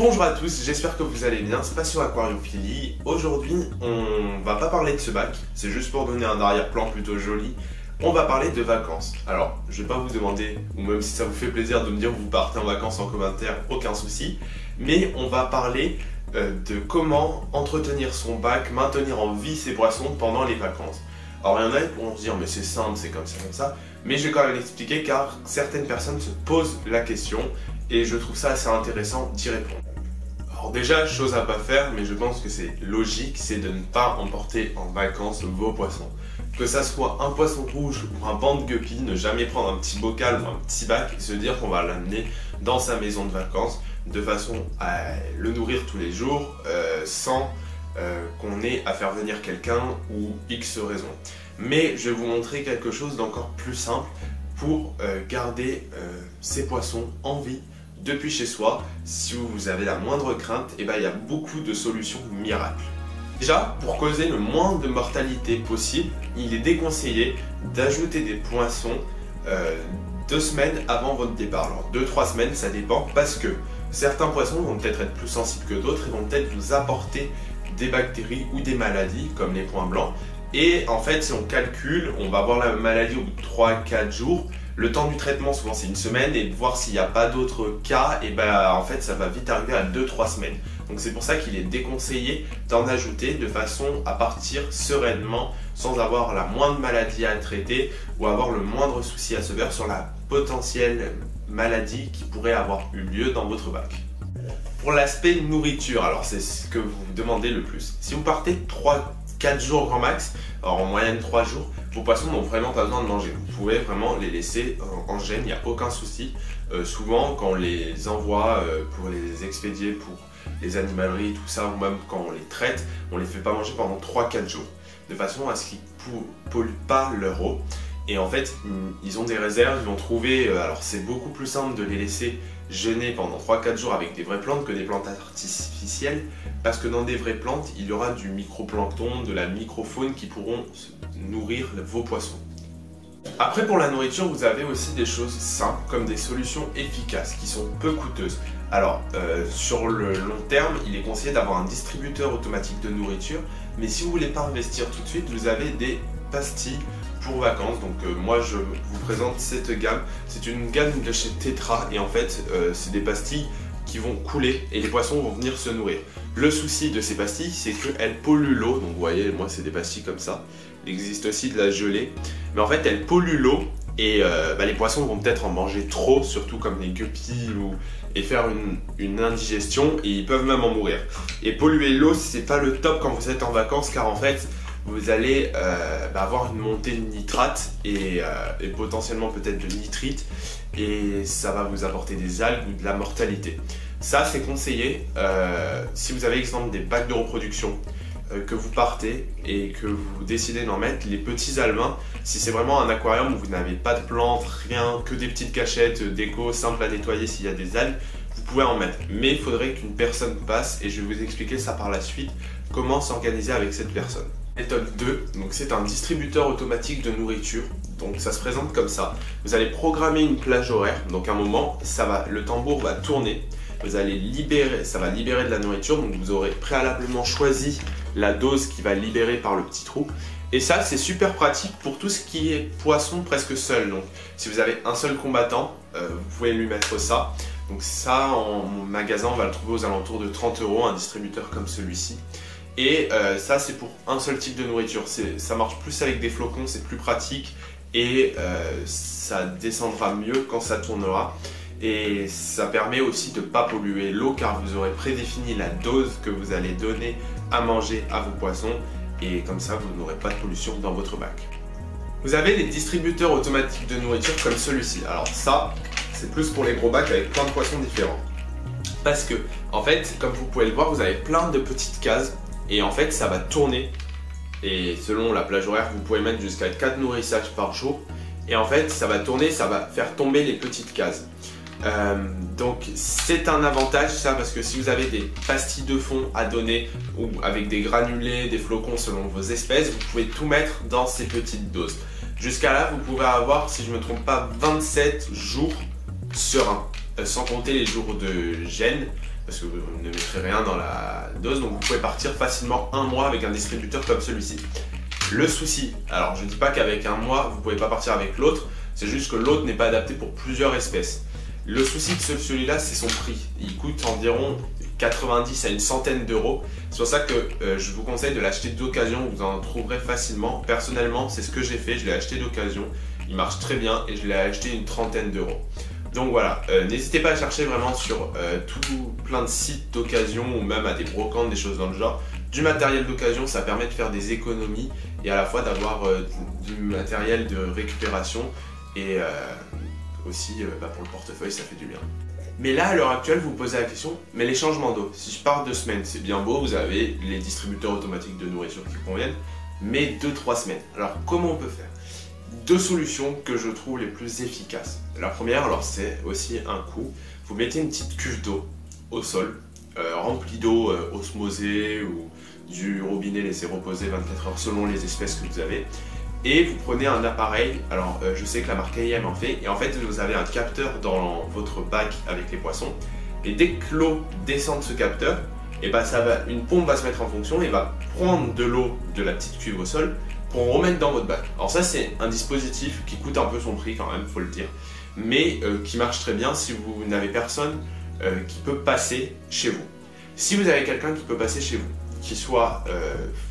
Bonjour à tous, j'espère que vous allez bien, c'est Passion Aquariophilie. Aujourd'hui, on va pas parler de ce bac, c'est juste pour donner un arrière-plan plutôt joli. On va parler de vacances. Alors, je vais pas vous demander, ou même si ça vous fait plaisir de me dire que vous partez en vacances en commentaire, aucun souci. Mais on va parler de comment entretenir son bac, maintenir en vie ses poissons pendant les vacances. Alors il y en a qui pourront se dire mais c'est simple, c'est comme ça, mais je vais quand même l'expliquer car certaines personnes se posent la question et je trouve ça assez intéressant d'y répondre. Alors déjà, chose à pas faire, mais je pense que c'est logique, c'est de ne pas emporter en vacances vos poissons. Que ça soit un poisson rouge ou un banc de guppy, ne jamais prendre un petit bocal ou un petit bac et se dire qu'on va l'amener dans sa maison de vacances de façon à le nourrir tous les jours sans qu'on ait à faire venir quelqu'un ou X raison. Mais je vais vous montrer quelque chose d'encore plus simple pour garder ces poissons en vie depuis chez soi. Si vous avez la moindre crainte, il y a beaucoup de solutions miracles. Déjà, pour causer le moins de mortalité possible, il est déconseillé d'ajouter des poissons 2 semaines avant votre départ. Alors 2-3 semaines, ça dépend parce que certains poissons vont peut-être être plus sensibles que d'autres et vont peut-être vous apporter des bactéries ou des maladies comme les points blancs. Et en fait, si on calcule, on va avoir la maladie au bout de 3-4 jours. Le temps du traitement, souvent c'est 1 semaine, et de voir s'il n'y a pas d'autres cas, et en fait ça va vite arriver à 2-3 semaines. Donc c'est pour ça qu'il est déconseillé d'en ajouter de façon à partir sereinement, sans avoir la moindre maladie à traiter ou avoir le moindre souci à se faire sur la potentielle maladie qui pourrait avoir eu lieu dans votre bac. Pour l'aspect nourriture, alors c'est ce que vous vous demandez le plus. Si vous partez 3-4 jours grand max, alors en moyenne 3 jours, vos poissons n'ont vraiment pas besoin de manger. Vous pouvez vraiment les laisser en gêne, il n'y a aucun souci. Souvent, quand on les envoie pour les expédier pour les animaleries, tout ça, ou même quand on les traite, on les fait pas manger pendant 3-4 jours, de façon à ce qu'ils ne polluent pas leur eau. Et en fait, ils ont des réserves, ils vont trouver, alors c'est beaucoup plus simple de les laisser jeûner pendant 3-4 jours avec des vraies plantes que des plantes artificielles, parce que dans des vraies plantes, il y aura du microplancton, de la microfaune qui pourront nourrir vos poissons. Après, pour la nourriture, vous avez aussi des choses simples comme des solutions efficaces qui sont peu coûteuses. Alors, sur le long terme, il est conseillé d'avoir un distributeur automatique de nourriture, mais si vous ne voulez pas investir tout de suite, vous avez des pastilles pour vacances. Donc moi je vous présente cette gamme. C'est une gamme de chez Tetra et en fait c'est des pastilles qui vont couler et les poissons vont venir se nourrir. Le souci de ces pastilles, c'est qu'elles polluent l'eau. Donc vous voyez, moi c'est des pastilles comme ça. Il existe aussi de la gelée, mais en fait elles polluent l'eau et les poissons vont peut-être en manger trop, surtout comme les guppies et faire une indigestion et ils peuvent même en mourir. Et polluer l'eau, c'est pas le top quand vous êtes en vacances car en fait vous allez avoir une montée de nitrate et potentiellement peut-être de nitrite et ça va vous apporter des algues ou de la mortalité. Ça c'est conseillé si vous avez exemple des bacs de reproduction que vous partez et que vous décidez d'en mettre les petits alevins. Si c'est vraiment un aquarium où vous n'avez pas de plantes, rien, que des petites cachettes déco simples à nettoyer s'il y a des algues, vous pouvez en mettre. Mais il faudrait qu'une personne passe et je vais vous expliquer ça par la suite, comment s'organiser avec cette personne. Méthode 2, donc c'est un distributeur automatique de nourriture. Donc ça se présente comme ça. Vous allez programmer une plage horaire. Donc à un moment, le tambour va tourner. Vous allez libérer, ça va libérer de la nourriture. Donc vous aurez préalablement choisi la dose qui va libérer par le petit trou. Et ça, c'est super pratique pour tout ce qui est poisson presque seul. Donc si vous avez un seul combattant, vous pouvez lui mettre ça. Donc ça, en magasin, on va le trouver aux alentours de 30 €, un distributeur comme celui-ci. Et ça c'est pour un seul type de nourriture, ça marche plus avec des flocons, c'est plus pratique et ça descendra mieux quand ça tournera. Et ça permet aussi de ne pas polluer l'eau car vous aurez prédéfini la dose que vous allez donner à manger à vos poissons et comme ça vous n'aurez pas de pollution dans votre bac. Vous avez des distributeurs automatiques de nourriture comme celui-ci. Alors ça c'est plus pour les gros bacs avec plein de poissons différents. Parce que en fait comme vous pouvez le voir vous avez plein de petites cases. Et en fait ça va tourner et selon la plage horaire vous pouvez mettre jusqu'à 4 nourrissages par jour et en fait ça va tourner, ça va faire tomber les petites cases. Donc c'est un avantage ça parce que si vous avez des pastilles de fond à donner ou avec des granulés, des flocons selon vos espèces, vous pouvez tout mettre dans ces petites doses. Jusqu'à là vous pouvez avoir, si je ne me trompe pas, 27 jours sereins. sans compter les jours de gêne. parce que vous ne mettrez rien dans la dose, donc vous pouvez partir facilement 1 mois avec un distributeur comme celui-ci. Le souci, alors je ne dis pas qu'avec 1 mois vous ne pouvez pas partir avec l'autre, c'est juste que l'autre n'est pas adapté pour plusieurs espèces. Le souci de celui-là, c'est son prix. Il coûte environ 90 à une centaine d'euros. C'est pour ça que je vous conseille de l'acheter d'occasion, vous en trouverez facilement. Personnellement, c'est ce que j'ai fait, je l'ai acheté d'occasion. Il marche très bien et je l'ai acheté une trentaine d'euros. Donc voilà, n'hésitez pas à chercher vraiment sur tout plein de sites d'occasion ou même à des brocantes, des choses dans le genre. Du matériel d'occasion, ça permet de faire des économies et à la fois d'avoir du matériel de récupération et aussi pour le portefeuille, ça fait du bien. Mais là, à l'heure actuelle, vous vous posez la question, mais les changements d'eau, si je pars 2 semaines, c'est bien beau, vous avez les distributeurs automatiques de nourriture qui conviennent, mais 2-3 semaines. Alors comment on peut faire? 2 solutions que je trouve les plus efficaces. La première, alors c'est aussi un coup, vous mettez une petite cuve d'eau au sol, remplie d'eau osmosée ou du robinet laissé reposer 24 heures selon les espèces que vous avez. Et vous prenez un appareil, alors je sais que la marque AM en fait, et en fait vous avez un capteur dans votre bac avec les poissons, et dès que l'eau descend de ce capteur, et une pompe va se mettre en fonction et va prendre de l'eau de la petite cuve au sol pour remettre dans votre bac. Alors ça c'est un dispositif qui coûte un peu son prix quand même, faut le dire, mais qui marche très bien si vous n'avez personne qui peut passer chez vous. Si vous avez quelqu'un qui peut passer chez vous, qui soit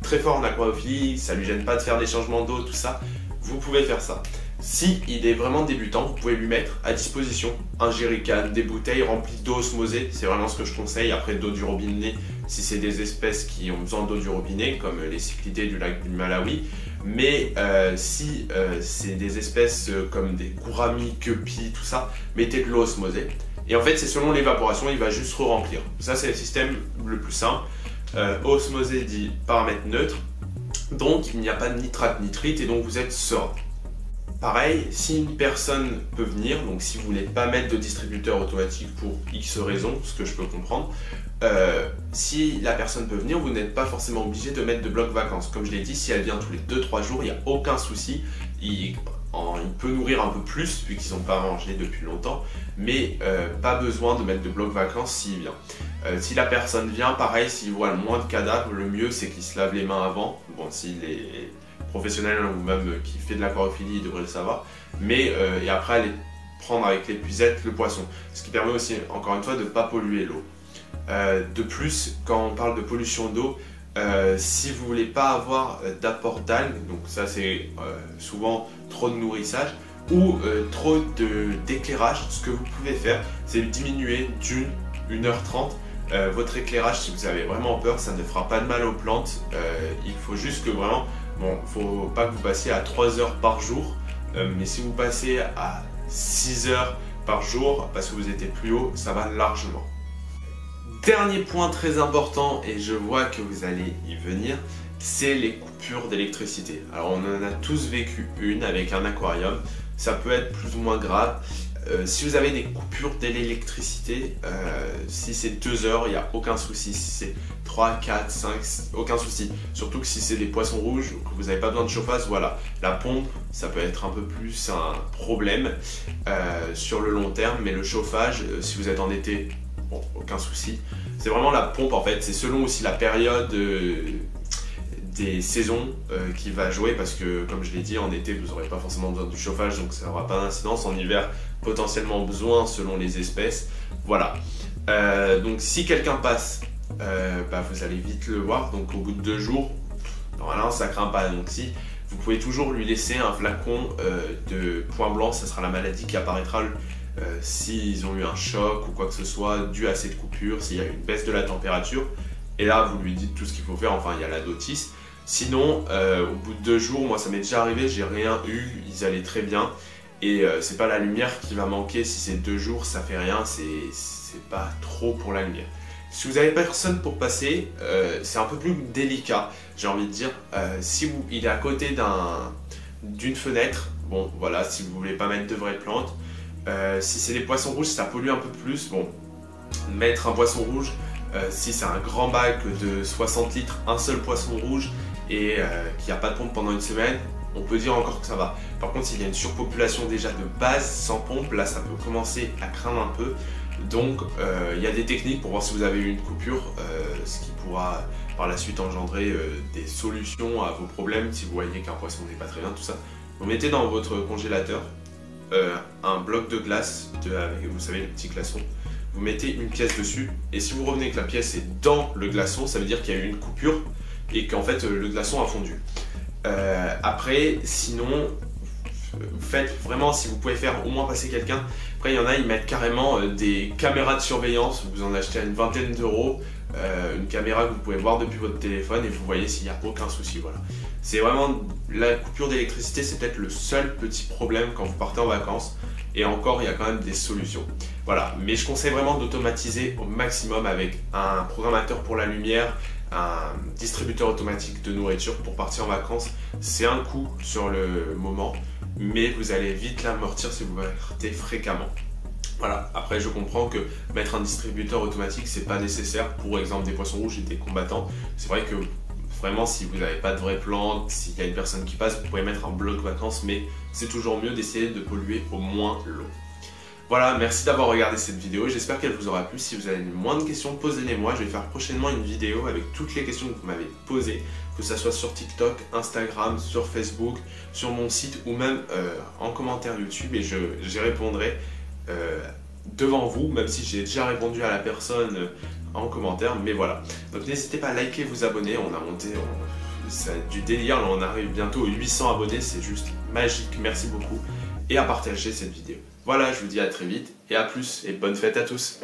très fort en aquarophilie, ça lui gêne pas de faire des changements d'eau, tout ça, vous pouvez faire ça. Si il est vraiment débutant, vous pouvez lui mettre à disposition un jerrycan, des bouteilles remplies d'eau osmosée, c'est vraiment ce que je conseille, après d'eau du robinet, si c'est des espèces qui ont besoin d'eau du robinet, comme les cyclidés du lac du Malawi, mais si c'est des espèces comme des gouramis, quepis, tout ça, mettez de l'eau osmosée. Et en fait, c'est selon l'évaporation, il va juste re-remplir. Ça, c'est le système le plus simple. Osmosé dit paramètre neutre, donc il n'y a pas de nitrate nitrite et donc vous êtes serein. Pareil, si une personne peut venir, donc si vous voulez pas mettre de distributeur automatique pour X raisons, ce que je peux comprendre, si la personne peut venir, vous n'êtes pas forcément obligé de mettre de bloc vacances. Comme je l'ai dit, si elle vient tous les 2-3 jours, il n'y a aucun souci. Il peut nourrir un peu plus vu qu'ils n'ont pas mangé depuis longtemps, mais pas besoin de mettre de bloc vacances s'il vient. Si la personne vient, pareil, s'il voit le moins de cadavres, le mieux c'est qu'il se lave les mains avant. Bon, s'il est professionnel ou même qui fait de l'aquarophilie, il devrait le savoir. Mais et après aller prendre avec l'épuisette le poisson, ce qui permet aussi, encore une fois, de ne pas polluer l'eau. De plus, quand on parle de pollution d'eau, si vous voulez pas avoir d'apport d'algues, donc ça c'est souvent trop de nourrissage ou trop d'éclairage, ce que vous pouvez faire, c'est diminuer d'1h30 votre éclairage. Si vous avez vraiment peur, ça ne fera pas de mal aux plantes. Il faut juste que vraiment, bon, faut pas que vous passiez à 3 heures par jour, mais si vous passez à 6 heures par jour parce que vous étiez plus haut, ça va largement. Dernier point très important, et je vois que vous allez y venir, c'est les coupures d'électricité. Alors on en a tous vécu une avec un aquarium, ça peut être plus ou moins grave. Si vous avez des coupures d'électricité, si c'est 2 heures, il n'y a aucun souci. Si c'est 3, 4, 5, aucun souci. Surtout que si c'est des poissons rouges, que vous n'avez pas besoin de chauffage, voilà. La pompe, ça peut être un peu plus un problème sur le long terme, mais le chauffage, si vous êtes en été, bon, aucun souci. C'est vraiment la pompe en fait, c'est selon aussi la période des saisons qui va jouer, parce que comme je l'ai dit, en été vous n'aurez pas forcément besoin du chauffage, donc ça n'aura pas d'incidence. En hiver, potentiellement besoin selon les espèces. Voilà. Donc si quelqu'un passe, vous allez vite le voir, donc au bout de 2 jours, normalement ça craint pas. Donc si vous pouvez toujours lui laisser un flacon de point blanc, ça sera la maladie qui apparaîtra s'ils ont eu un choc ou quoi que ce soit dû à cette coupure, s'il y a une baisse de la température, et là vous lui dites tout ce qu'il faut faire. Enfin, il y a la notice. Sinon, au bout de 2 jours, moi ça m'est déjà arrivé, j'ai rien eu, ils allaient très bien, et c'est pas la lumière qui va manquer. Si c'est 2 jours, ça fait rien, c'est pas trop pour la lumière. Si vous avez personne pour passer, c'est un peu plus délicat, j'ai envie de dire. Si il est à côté d'une fenêtre, bon voilà, si vous voulez pas mettre de vraies plantes. Si c'est des poissons rouges, ça pollue un peu plus. Bon, mettre un poisson rouge, si c'est un grand bac de 60 litres, un seul poisson rouge et qu'il n'y a pas de pompe pendant une semaine, on peut dire encore que ça va. Par contre, s'il y a une surpopulation déjà de base sans pompe, là ça peut commencer à craindre un peu. Donc il y a des techniques pour voir si vous avez eu une coupure, ce qui pourra par la suite engendrer des solutions à vos problèmes si vous voyez qu'un poisson n'est pas très bien, tout ça. Vous mettez dans votre congélateur un bloc de glace, avec, vous savez, le petit glaçon. Vous mettez une pièce dessus et si vous revenez que la pièce est dans le glaçon, ça veut dire qu'il y a eu une coupure et qu'en fait le glaçon a fondu. Après, sinon, faites vraiment, si vous pouvez faire au moins passer quelqu'un. Après, il y en a, ils mettent carrément des caméras de surveillance. Vous en achetez à une vingtaine d'euros. Une caméra que vous pouvez voir depuis votre téléphone et vous voyez s'il n'y a aucun souci. Voilà. C'est vraiment la coupure d'électricité, c'est peut-être le seul petit problème quand vous partez en vacances. Et encore, il y a quand même des solutions. Voilà. Mais je conseille vraiment d'automatiser au maximum avec un programmateur pour la lumière, un distributeur automatique de nourriture pour partir en vacances. C'est un coût sur le moment, mais vous allez vite l'amortir si vous partez fréquemment. Voilà, après je comprends que mettre un distributeur automatique c'est pas nécessaire pour exemple des poissons rouges et des combattants. C'est vrai que vraiment si vous n'avez pas de vraie plante, s'il y a une personne qui passe, vous pouvez mettre un bloc vacances, mais c'est toujours mieux d'essayer de polluer au moins l'eau. Voilà, merci d'avoir regardé cette vidéo, j'espère qu'elle vous aura plu. Si vous avez moins de questions, posez-les-moi. Je vais faire prochainement une vidéo avec toutes les questions que vous m'avez posées, que ce soit sur TikTok, Instagram, sur Facebook, sur mon site ou même en commentaire YouTube, et j'y répondrai devant vous, même si j'ai déjà répondu à la personne en commentaire, mais voilà. Donc n'hésitez pas à liker, vous abonner, on a monté, c'est du délire, là on arrive bientôt aux 800 abonnés, c'est juste magique, merci beaucoup, et à partager cette vidéo. Voilà, je vous dis à très vite, et à plus, et bonne fête à tous.